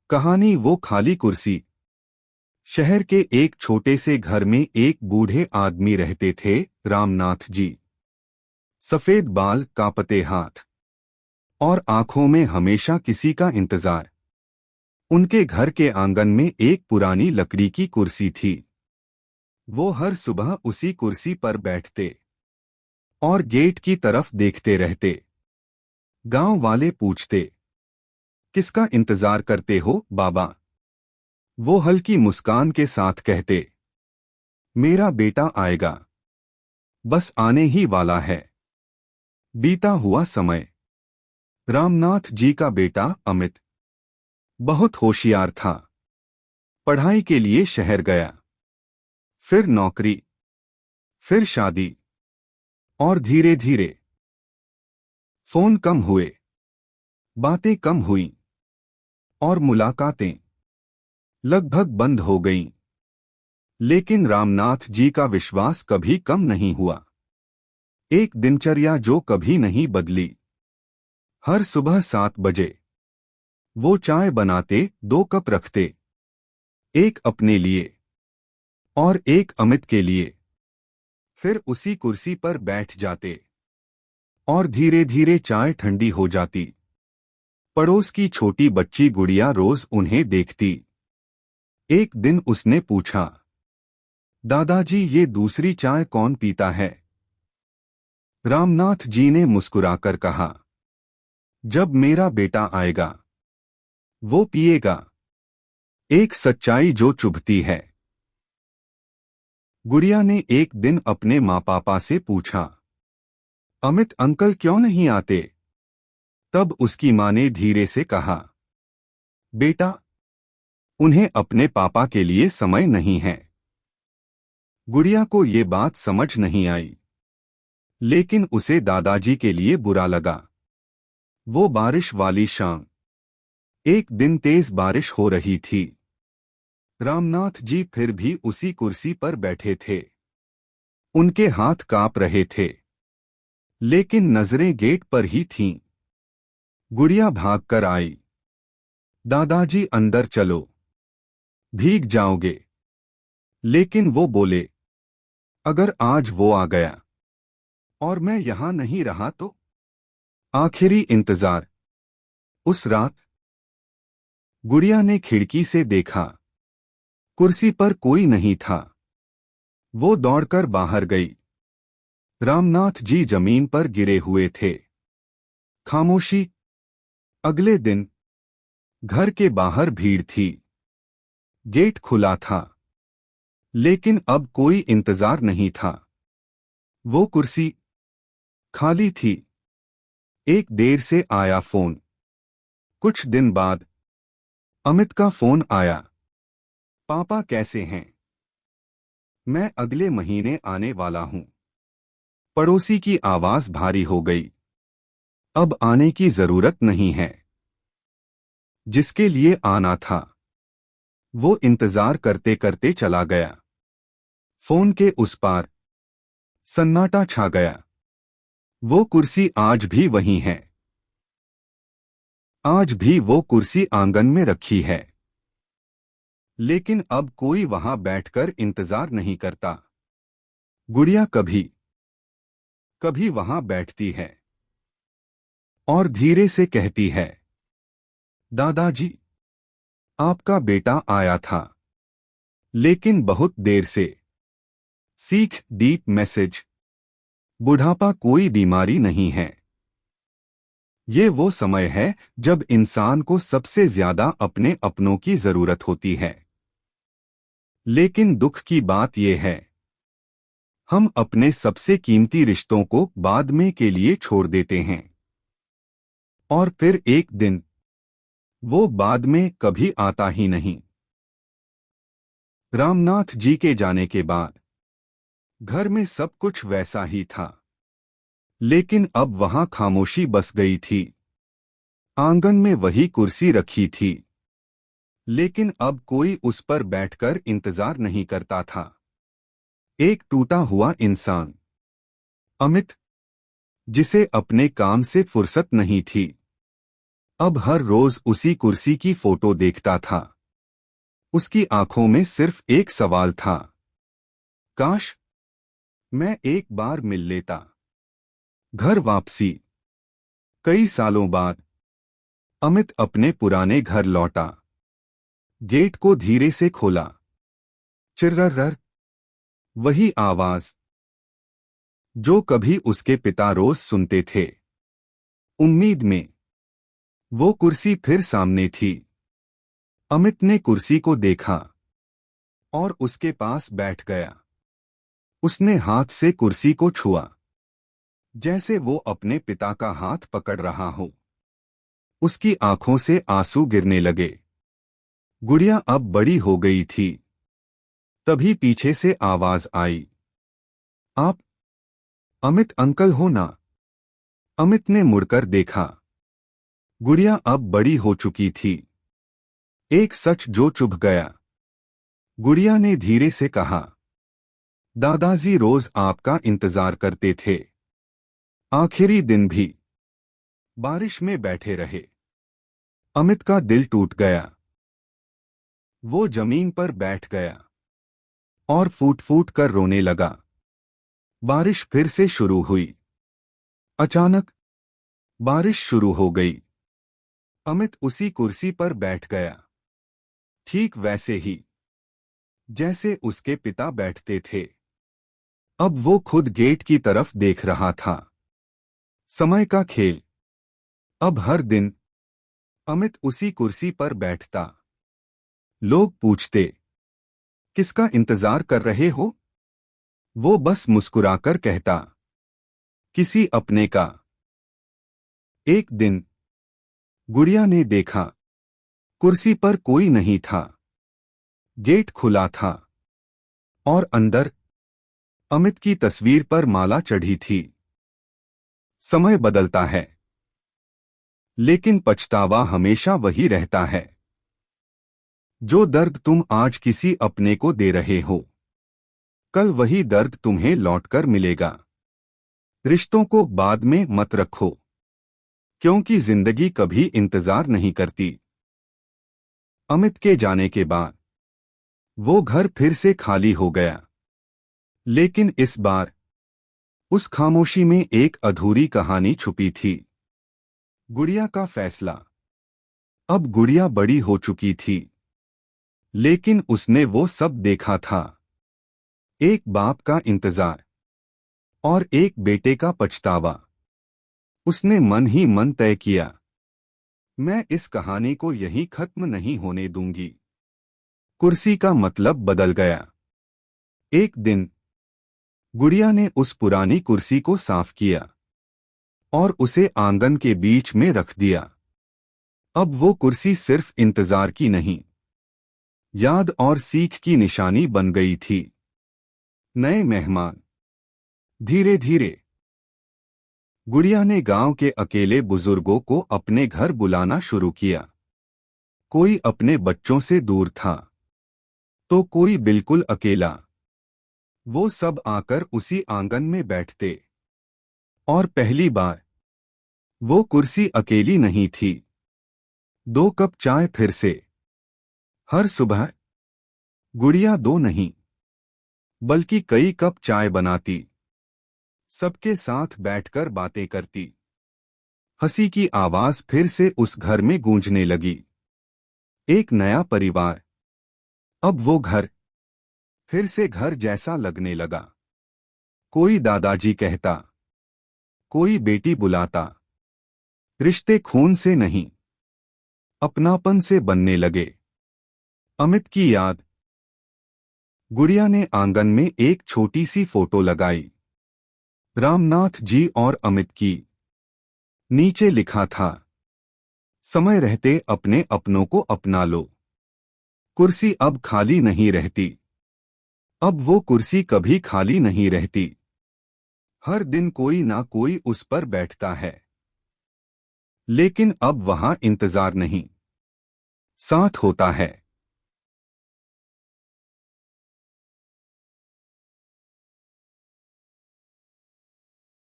कहानी वो खाली कुर्सी। शहर के एक छोटे से घर में एक बूढ़े आदमी रहते थे, रामनाथ जी। सफेद बाल, कांपते हाथ और आंखों में हमेशा किसी का इंतजार। उनके घर के आंगन में एक पुरानी लकड़ी की कुर्सी थी। वो हर सुबह उसी कुर्सी पर बैठते और गेट की तरफ देखते रहते। गांव वाले पूछते, किसका इंतजार करते हो बाबा? वो हल्की मुस्कान के साथ कहते, मेरा बेटा आएगा, बस आने ही वाला है। बीता हुआ समय। रामनाथ जी का बेटा अमित बहुत होशियार था। पढ़ाई के लिए शहर गया, फिर नौकरी, फिर शादी, और धीरे धीरे फोन कम हुए, बातें कम हुईं और मुलाकातें लगभग बंद हो गईं। लेकिन रामनाथ जी का विश्वास कभी कम नहीं हुआ। एक दिनचर्या जो कभी नहीं बदली। हर सुबह 7 बजे वो चाय बनाते, 2 कप रखते, एक अपने लिए और एक अमित के लिए। फिर उसी कुर्सी पर बैठ जाते और धीरे धीरे चाय ठंडी हो जाती। पड़ोस की छोटी बच्ची गुड़िया रोज उन्हें देखती। एक दिन उसने पूछा, दादाजी ये दूसरी चाय कौन पीता है? रामनाथ जी ने मुस्कुराकर कहा, जब मेरा बेटा आएगा वो पिएगा। एक सच्चाई जो चुभती है। गुड़िया ने एक दिन अपने माँ पापा से पूछा, अमित अंकल क्यों नहीं आते? तब उसकी माँ ने धीरे से कहा, बेटा, उन्हें अपने पापा के लिए समय नहीं है। गुड़िया को ये बात समझ नहीं आई, लेकिन उसे दादाजी के लिए बुरा लगा। वो बारिश वाली शाम। एक दिन तेज बारिश हो रही थी। रामनाथ जी फिर भी उसी कुर्सी पर बैठे थे। उनके हाथ कांप रहे थे, लेकिन नजरें गेट पर ही थीं। गुड़िया भागकर आई, दादाजी अंदर चलो, भीग जाओगे। लेकिन वो बोले, अगर आज वो आ गया और मैं यहां नहीं रहा तो? आखिरी इंतजार। उस रात गुड़िया ने खिड़की से देखा, कुर्सी पर कोई नहीं था। वो दौड़कर बाहर गई। रामनाथ जी जमीन पर गिरे हुए थे। खामोशी। अगले दिन घर के बाहर भीड़ थी। गेट खुला था, लेकिन अब कोई इंतजार नहीं था। वो कुर्सी खाली थी। एक देर से आया फोन। कुछ दिन बाद अमित का फोन आया, पापा कैसे हैं? मैं अगले महीने आने वाला हूं। पड़ोसी की आवाज भारी हो गई, अब आने की जरूरत नहीं है। जिसके लिए आना था वो इंतजार करते करते चला गया। फोन के उस पार सन्नाटा छा गया। वो कुर्सी आज भी वही है। आज भी वो कुर्सी आंगन में रखी है, लेकिन अब कोई वहां बैठकर इंतजार नहीं करता। गुड़िया कभी कभी वहां बैठती है और धीरे से कहती है, दादाजी, आपका बेटा आया था, लेकिन बहुत देर से। सीख, डीप मैसेज। बुढ़ापा कोई बीमारी नहीं है। ये वो समय है जब इंसान को सबसे ज्यादा अपने अपनों की जरूरत होती है। लेकिन दुख की बात यह है, हम अपने सबसे कीमती रिश्तों को बाद में के लिए छोड़ देते हैं। और फिर एक दिन वो बाद में कभी आता ही नहीं। रामनाथ जी के जाने के बाद घर में सब कुछ वैसा ही था, लेकिन अब वहां खामोशी बस गई थी। आंगन में वही कुर्सी रखी थी, लेकिन अब कोई उस पर बैठकर इंतजार नहीं करता था। एक टूटा हुआ इंसान, अमित, जिसे अपने काम से फुर्सत नहीं थी। अब हर रोज उसी कुर्सी की फोटो देखता था। उसकी आंखों में सिर्फ एक सवाल था, काश मैं एक बार मिल लेता। घर वापसी। कई सालों बाद अमित अपने पुराने घर लौटा। गेट को धीरे से खोला। चिर्रर। वही आवाज जो कभी उसके पिता रोज सुनते थे। उम्मीद में वो कुर्सी फिर सामने थी। अमित ने कुर्सी को देखा और उसके पास बैठ गया। उसने हाथ से कुर्सी को छुआ, जैसे वो अपने पिता का हाथ पकड़ रहा हो। उसकी आंखों से आंसू गिरने लगे। गुड़िया अब बड़ी हो गई थी। तभी पीछे से आवाज आई, आप अमित अंकल हो ना? अमित ने मुड़कर देखा। गुड़िया अब बड़ी हो चुकी थी। एक सच जो चुभ गया। गुड़िया ने धीरे से कहा, दादाजी रोज आपका इंतजार करते थे। आखिरी दिन भी बारिश में बैठे रहे। अमित का दिल टूट गया। वो जमीन पर बैठ गया और फूट फूट कर रोने लगा। बारिश फिर से शुरू हुई। अचानक बारिश शुरू हो गई। अमित उसी कुर्सी पर बैठ गया, ठीक वैसे ही जैसे उसके पिता बैठते थे। अब वो खुद गेट की तरफ देख रहा था। समय का खेल। अब हर दिन अमित उसी कुर्सी पर बैठता। लोग पूछते, किसका इंतजार कर रहे हो? वो बस मुस्कुराकर कहता, किसी अपने का। एक दिन गुड़िया ने देखा, कुर्सी पर कोई नहीं था। गेट खुला था और अंदर अमित की तस्वीर पर माला चढ़ी थी। समय बदलता है, लेकिन पछतावा हमेशा वही रहता है। जो दर्द तुम आज किसी अपने को दे रहे हो, कल वही दर्द तुम्हें लौटकर मिलेगा। रिश्तों को बाद में मत रखो, क्योंकि जिंदगी कभी इंतजार नहीं करती। अमित के जाने के बाद वो घर फिर से खाली हो गया। लेकिन इस बार उस खामोशी में एक अधूरी कहानी छुपी थी। गुड़िया का फैसला। अब गुड़िया बड़ी हो चुकी थी, लेकिन उसने वो सब देखा था। एक बाप का इंतजार और एक बेटे का पछतावा। उसने मन ही मन तय किया, मैं इस कहानी को यहीं खत्म नहीं होने दूंगी। कुर्सी का मतलब बदल गया। एक दिन गुड़िया ने उस पुरानी कुर्सी को साफ किया और उसे आंगन के बीच में रख दिया। अब वो कुर्सी सिर्फ इंतजार की नहीं, याद और सीख की निशानी बन गई थी। नए मेहमान। धीरे धीरे गुड़िया ने गांव के अकेले बुजुर्गों को अपने घर बुलाना शुरू किया। कोई अपने बच्चों से दूर था, तो कोई बिल्कुल अकेला। वो सब आकर उसी आंगन में बैठते। और पहली बार वो कुर्सी अकेली नहीं थी। 2 कप चाय फिर से। हर सुबह गुड़िया 2 नहीं, बल्कि कई कप चाय बनाती। सबके साथ बैठकर बातें करती। हंसी की आवाज फिर से उस घर में गूंजने लगी। एक नया परिवार। अब वो घर फिर से घर जैसा लगने लगा। कोई दादाजी कहता, कोई बेटी बुलाता। रिश्ते खून से नहीं, अपनापन से बनने लगे। अमित की याद। गुड़िया ने आंगन में एक छोटी सी फोटो लगाई, रामनाथ जी और अमित की। नीचे लिखा था, समय रहते अपने अपनों को अपना लो। कुर्सी अब खाली नहीं रहती। अब वो कुर्सी कभी खाली नहीं रहती। हर दिन कोई ना कोई उस पर बैठता है। लेकिन अब वहां इंतजार नहीं, साथ होता है।